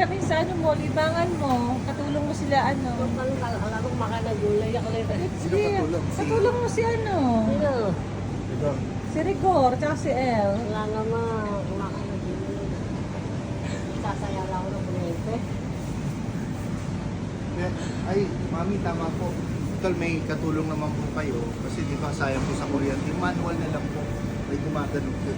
yakin sa ano mo, libangan mo. Katulong mo sila ano. Alam mo, makanagulay ako rin. Sige, katulong mo si ano. Sino? Ito. Si Rigor, tsaka si El. Wala naman, makanagulay. Sasaya lang ako ng kuryente. Ay, mami, tama po. Tol, may katulong naman po kayo. Kasi di ba sayang po sa kuryente. Yung manual na lang po. May gumagano po.